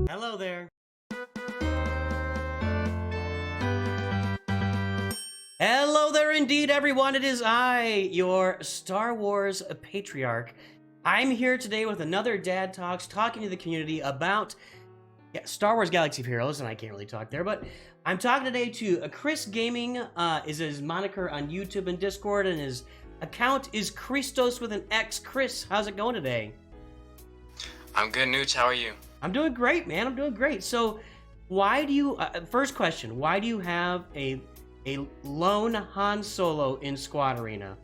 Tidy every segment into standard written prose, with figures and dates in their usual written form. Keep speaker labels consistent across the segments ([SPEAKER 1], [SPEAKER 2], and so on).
[SPEAKER 1] Hello there. Hello there indeed, everyone. It is I, your Star Wars patriarch. I'm here today with another Dad Talks, talking to the community about Star Wars Galaxy of Heroes, and I can't really talk there, but I'm talking today to ChrisGaming, is his moniker on YouTube and Discord, and his account is Xristos with an X. Chris, how's it going today?
[SPEAKER 2] I'm good, Nooch. How are you?
[SPEAKER 1] I'm doing great, man. I'm doing great. So, why do you? First question: why do you have a lone Han Solo in Squad Arena?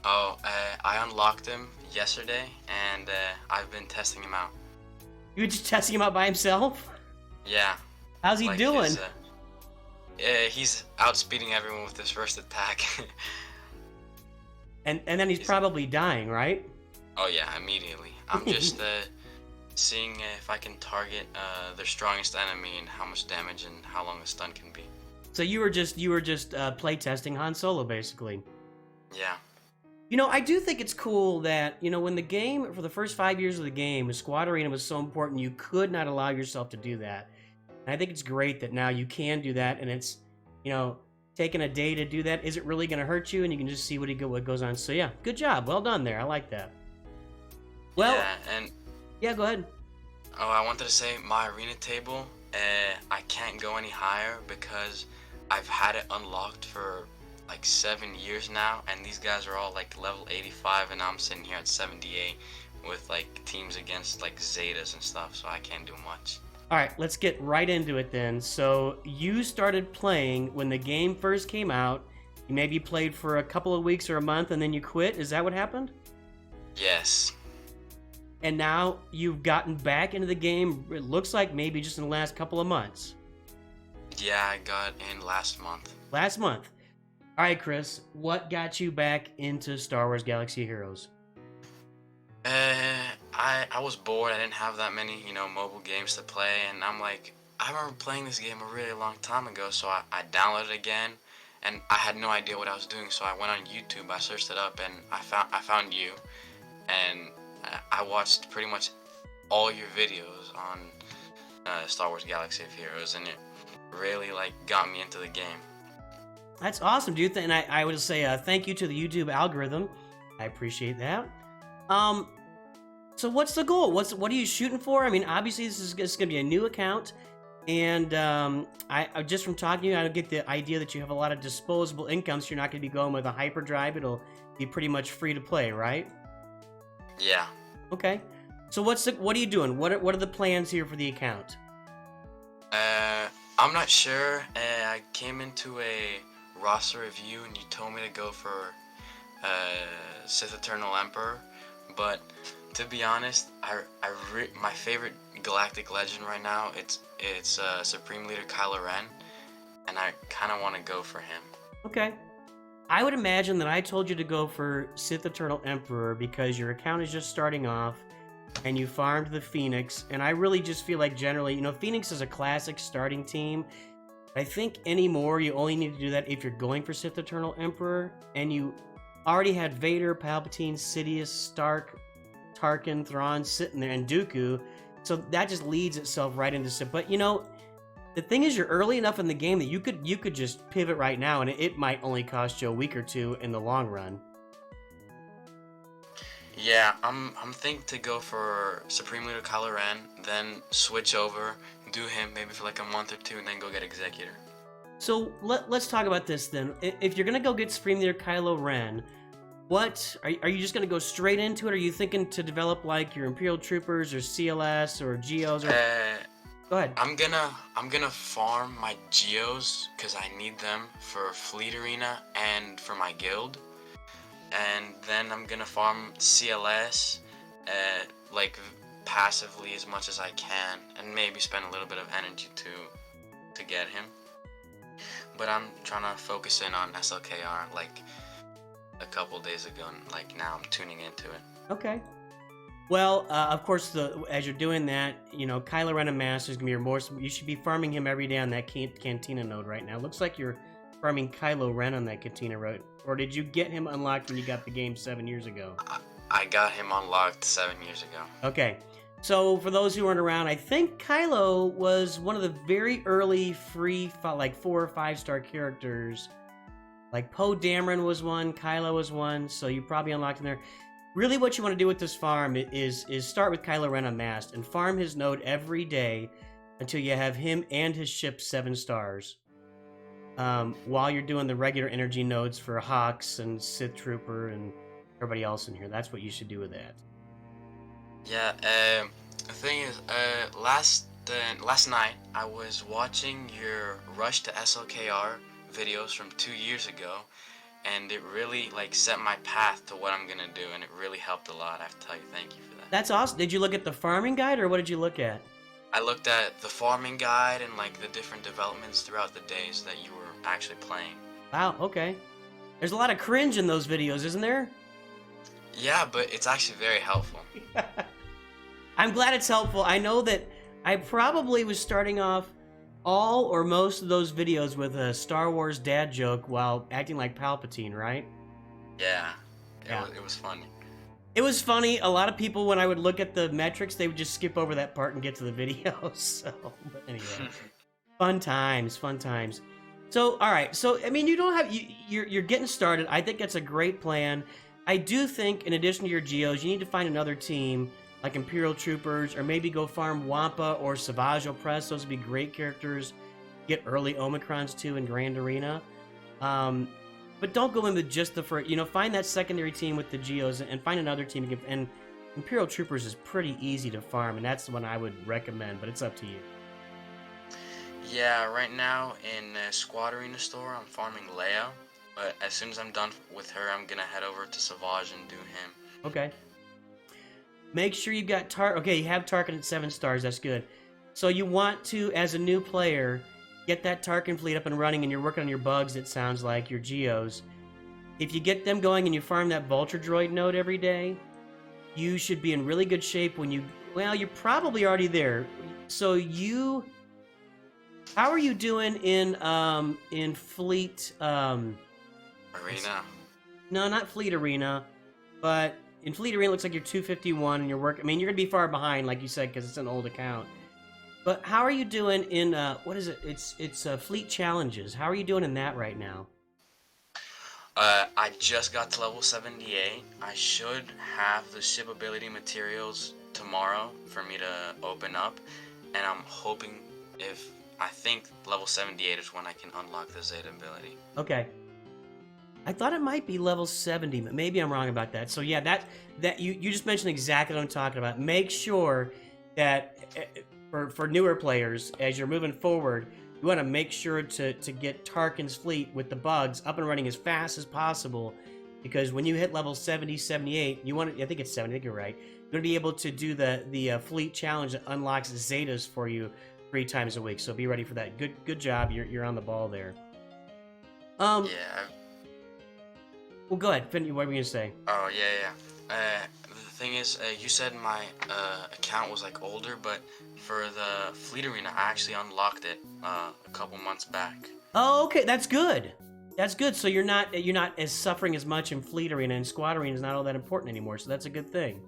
[SPEAKER 2] Oh, I unlocked him yesterday, and I've been testing him out.
[SPEAKER 1] You were just testing him out by himself?
[SPEAKER 2] Yeah.
[SPEAKER 1] How's he doing?
[SPEAKER 2] He's outspeeding everyone with his first attack.
[SPEAKER 1] and then he's probably dying, right?
[SPEAKER 2] Oh yeah, immediately. I'm just seeing if I can target their strongest enemy and how much damage and how long a stun can be.
[SPEAKER 1] So you were just play testing Han Solo, basically.
[SPEAKER 2] Yeah.
[SPEAKER 1] You know, I do think it's cool that, you know, when the game, for the first 5 years of the game, Squad Arena was so important, you could not allow yourself to do that. And I think it's great that now you can do that, and it's, you know, taking a day to do that isn't really going to hurt you, and you can just see what goes on. So yeah, good job. Well done there. I like that. Well,
[SPEAKER 2] yeah, and
[SPEAKER 1] yeah, go ahead.
[SPEAKER 2] Oh, I wanted to say my arena table, I can't go any higher because I've had it unlocked for like 7 years now, and these guys are all like level 85, and I'm sitting here at 78 with like teams against like Zetas and stuff, so I can't do much.
[SPEAKER 1] All right, let's get right into it then. So you started playing when the game first came out. You maybe played for a couple of weeks or a month, and then you quit. Is that what happened?
[SPEAKER 2] Yes.
[SPEAKER 1] And now you've gotten back into the game, it looks like maybe just in the last couple of months.
[SPEAKER 2] Yeah, I got in last month.
[SPEAKER 1] Last month. All right, Chris, what got you back into Star Wars Galaxy of Heroes?
[SPEAKER 2] I was bored. I didn't have that many, mobile games to play, and I'm like, I remember playing this game a really long time ago, so I downloaded it again, and I had no idea what I was doing, so I went on YouTube, I searched it up, and I found you, and I watched pretty much all your videos on Star Wars Galaxy of Heroes, and it really got me into the game.
[SPEAKER 1] That's awesome, dude. And I would say thank you to the YouTube algorithm. I appreciate that. So what's the goal? What are you shooting for? I mean, obviously this is going to be a new account, and I just from talking to you, I get the idea that you have a lot of disposable income, so you're not going to be going with a hyperdrive. It'll be pretty much free to play, right?
[SPEAKER 2] Yeah.
[SPEAKER 1] Okay. So what are you doing? What are the plans here for the account?
[SPEAKER 2] I'm not sure. I came into a roster review and you told me to go for Sith Eternal Emperor, but to be honest, my favorite galactic legend right now it's Supreme Leader Kylo Ren, and I kind of want to go for him.
[SPEAKER 1] Okay. I would imagine that I told you to go for Sith Eternal Emperor because your account is just starting off and you farmed the Phoenix, and I really just feel like generally, Phoenix is a classic starting team. I think anymore you only need to do that if you're going for Sith Eternal Emperor, and you already had Vader, Palpatine, Sidious, Stark, Tarkin, Thrawn sitting there, and Dooku, so that just leads itself right into Sith. But the thing is, you're early enough in the game that you could just pivot right now, and it might only cost you a week or two in the long run.
[SPEAKER 2] Yeah, I'm thinking to go for Supreme Leader Kylo Ren, then switch over, do him maybe for like a month or two, and then go get Executor.
[SPEAKER 1] So let's talk about this then. If you're gonna go get Supreme Leader Kylo Ren, what are you just gonna go straight into it? Or are you thinking to develop like your Imperial Troopers or CLS or Geos? Or go ahead.
[SPEAKER 2] I'm gonna farm my Geos because I need them for Fleet Arena and for my guild. And then I'm gonna farm CLS, passively as much as I can, and maybe spend a little bit of energy to get him. But I'm trying to focus in on SLKR like a couple days ago, and now I'm tuning into it.
[SPEAKER 1] Okay. Well, of course, as you're doing that, Kylo Ren and Master is gonna be your more. You should be farming him every day on that Cantina node right now. Looks like you're farming Kylo Ren on that Cantina road, or did you get him unlocked when you got the game 7 years ago?
[SPEAKER 2] I got him unlocked 7 years ago.
[SPEAKER 1] Okay, So for those who aren't around, I think Kylo was one of the very early free, like 4 or 5 star characters. Like Poe Dameron was one, Kylo was one, so you probably unlocked him there. Really what you want to do with this farm is start with Kylo Ren unmasked and farm his node every day until you have him and his ship 7 stars. While you're doing the regular energy nodes for Hawks and Sith Trooper and everybody else in here. That's what you should do with that.
[SPEAKER 2] Yeah, the thing is, last night I was watching your Rush to SLKR videos from 2 years ago, and it really like set my path to what I'm gonna do, and it really helped a lot. I have to tell you, thank you for that.
[SPEAKER 1] That's awesome. Did you look at the farming guide, or what did you look at?
[SPEAKER 2] I looked at the farming guide and like the different developments throughout the days that you were actually playing.
[SPEAKER 1] Wow, okay. There's a lot of cringe in those videos, isn't there?
[SPEAKER 2] Yeah, but it's actually very helpful.
[SPEAKER 1] I'm glad it's helpful. I know that I probably was starting off all or most of those videos with a Star Wars dad joke while acting like Palpatine, right?
[SPEAKER 2] Yeah,
[SPEAKER 1] Yeah.
[SPEAKER 2] It was funny.
[SPEAKER 1] It was funny. A lot of people, when I would look at the metrics, they would just skip over that part and get to the video. So, but anyway, fun times, fun times. So, all right. So, I mean, you don't have you're getting started. I think that's a great plan. I do think, in addition to your Geos, you need to find another team like Imperial Troopers, or maybe go farm Wampa or Savage Opress. Those would be great characters. Get early Omicrons too in Grand Arena. But don't go in with just the first. Find that secondary team with the Geos and find another team. And Imperial Troopers is pretty easy to farm, and that's the one I would recommend. But it's up to you.
[SPEAKER 2] Yeah, right now in Squad Arena store, I'm farming Leia. But as soon as I'm done with her, I'm gonna head over to Savage and do him.
[SPEAKER 1] Okay. Make sure you got Okay, you have Tarkin at 7 stars. That's good. So you want to, as a new player, get that Tarkin fleet up and running, and you're working on your bugs, it sounds like, your Geos. If you get them going and you farm that Vulture Droid node every day, you should be in really good shape when you... Well, you're probably already there. So how are you doing in Fleet...
[SPEAKER 2] Arena?
[SPEAKER 1] No, not Fleet Arena, but... In Fleet Arena, it looks like you're 251, and you're working... I mean, you're going to be far behind, like you said, because it's an old account. But how are you doing in... what is it? It's Fleet Challenges. How are you doing in that right now?
[SPEAKER 2] I just got to level 78. I should have the ship ability materials tomorrow for me to open up. And I'm hoping I think level 78 is when I can unlock the Zeta ability.
[SPEAKER 1] Okay. I thought it might be level 70, but maybe I'm wrong about that. So yeah, that you just mentioned exactly what I'm talking about. Make sure that for newer players, as you're moving forward, you want to make sure to get Tarkin's fleet with the bugs up and running as fast as possible, because when you hit level 70, 78, you want to, I think it's 70, I think you're right, you're going to be able to do the fleet challenge that unlocks Zetas for you 3 times a week. So be ready for that. Good job. You're on the ball there.
[SPEAKER 2] Yeah.
[SPEAKER 1] Well, go ahead. What were you going to say?
[SPEAKER 2] Oh, yeah. The thing is, you said my account was like older, but for the Fleet Arena, I actually unlocked it a couple months back.
[SPEAKER 1] Oh, okay. That's good. That's good. So you're not as suffering as much in Fleet Arena, and Squad Arena is not all that important anymore. So that's a good thing.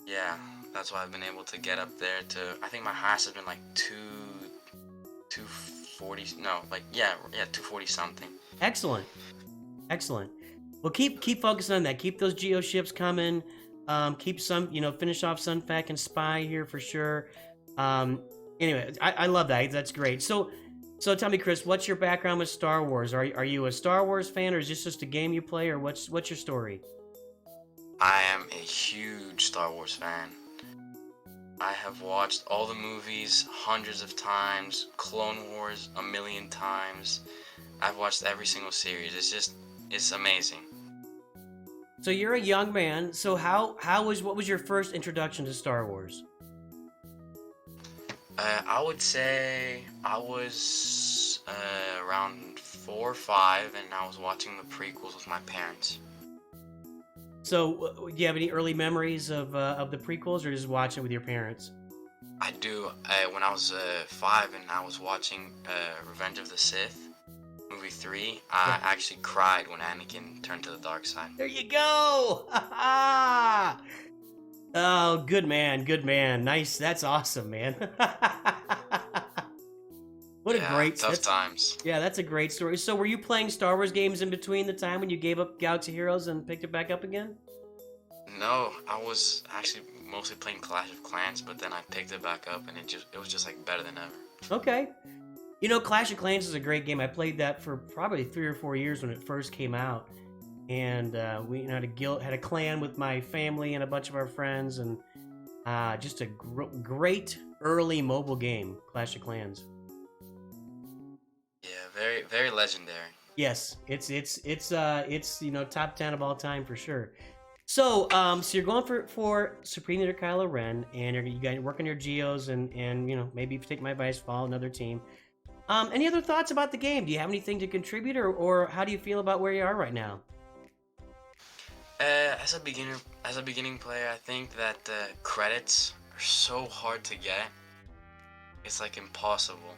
[SPEAKER 2] Yeah, that's why I've been able to get up there to... I think my highest has been like 240. No, like yeah, 240 something.
[SPEAKER 1] Excellent. Well, keep focusing on that. Keep those Geo ships coming. Keep some, finish off Sunfac and Spy here for sure. Anyway, I love that. That's great. So tell me, Chris, what's your background with Star Wars? Are you a Star Wars fan, or is this just a game you play, or what's your story?
[SPEAKER 2] I am a huge Star Wars fan. I have watched all the movies hundreds of times, Clone Wars a million times. I've watched every single series. It's amazing.
[SPEAKER 1] So you're a young man. So what was your first introduction to Star Wars?
[SPEAKER 2] I would say I was around 4 or 5, and I was watching the prequels with my parents.
[SPEAKER 1] So do you have any early memories of the prequels, or just watching with your parents?
[SPEAKER 2] I do. When I was 5 and I was watching Revenge of the Sith, movie 3, I actually cried when Anakin turned to the dark side.
[SPEAKER 1] There you go! Oh, good man, good man. Nice. That's awesome, man. What a
[SPEAKER 2] Yeah,
[SPEAKER 1] great
[SPEAKER 2] tough times.
[SPEAKER 1] yeah, that's a great story. So were you playing Star Wars games in between the time when you gave up Galaxy Heroes and picked it back up again?
[SPEAKER 2] No, I was actually mostly playing Clash of Clans, but then I picked it back up and it was just like better than ever.
[SPEAKER 1] Okay. You know, Clash of Clans is a great game. I played that for probably 3 or 4 years when it first came out, and we had had a clan with my family and a bunch of our friends, and just a great early mobile game, Clash of Clans.
[SPEAKER 2] Yeah, very very legendary.
[SPEAKER 1] Yes, it's top 10 of all time for sure. So you're going for Supreme Leader Kylo Ren, and you guys work on your geos, and maybe if you take my advice, follow another team. Any other thoughts about the game? Do you have anything to contribute, or how do you feel about where you are right now?
[SPEAKER 2] As a beginning player, I think that credits are so hard to get. It's like impossible.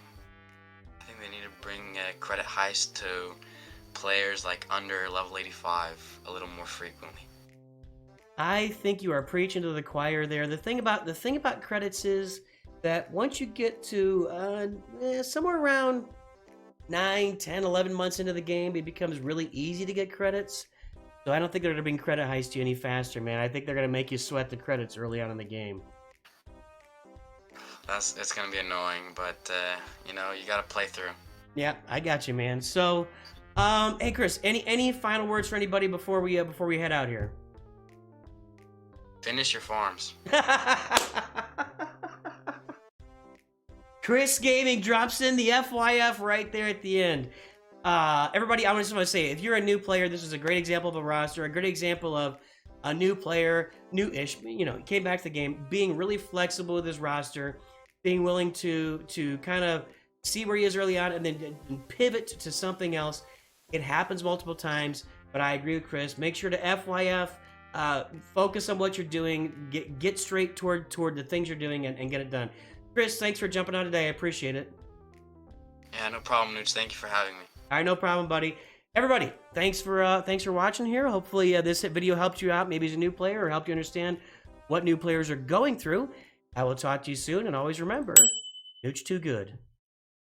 [SPEAKER 2] I think they need to bring credit heist to players like under level 85 a little more frequently.
[SPEAKER 1] I think you are preaching to the choir there. The thing about credits is that once you get to somewhere around 9, 10, 11 months into the game, it becomes really easy to get credits. So I don't think they're going to bring credit heist you any faster, man. I think they're going to make you sweat the credits early on in the game.
[SPEAKER 2] It's gonna be annoying, but you gotta play through.
[SPEAKER 1] Yeah, I got you, man. So, hey Chris, any final words for anybody before we head out here?
[SPEAKER 2] Finish your farms.
[SPEAKER 1] ChrisGaming drops in the FYF right there at the end. Everybody, I just want to say, if you're a new player, this is a great example of a roster, a great example of a new player, new-ish, came back to the game, being really flexible with his roster, being willing to kind of see where he is early on and then pivot to something else. It happens multiple times, but I agree with Chris. Make sure to FYF, focus on what you're doing, get straight toward the things you're doing and get it done. Chris, thanks for jumping on today. I appreciate it.
[SPEAKER 2] Yeah, no problem, Nooch. Thank you for having me.
[SPEAKER 1] All right, no problem, buddy. Everybody, thanks for watching here. Hopefully this video helped you out, maybe as a new player, or helped you understand what new players are going through. I will talk to you soon, and always remember, Nooch too good.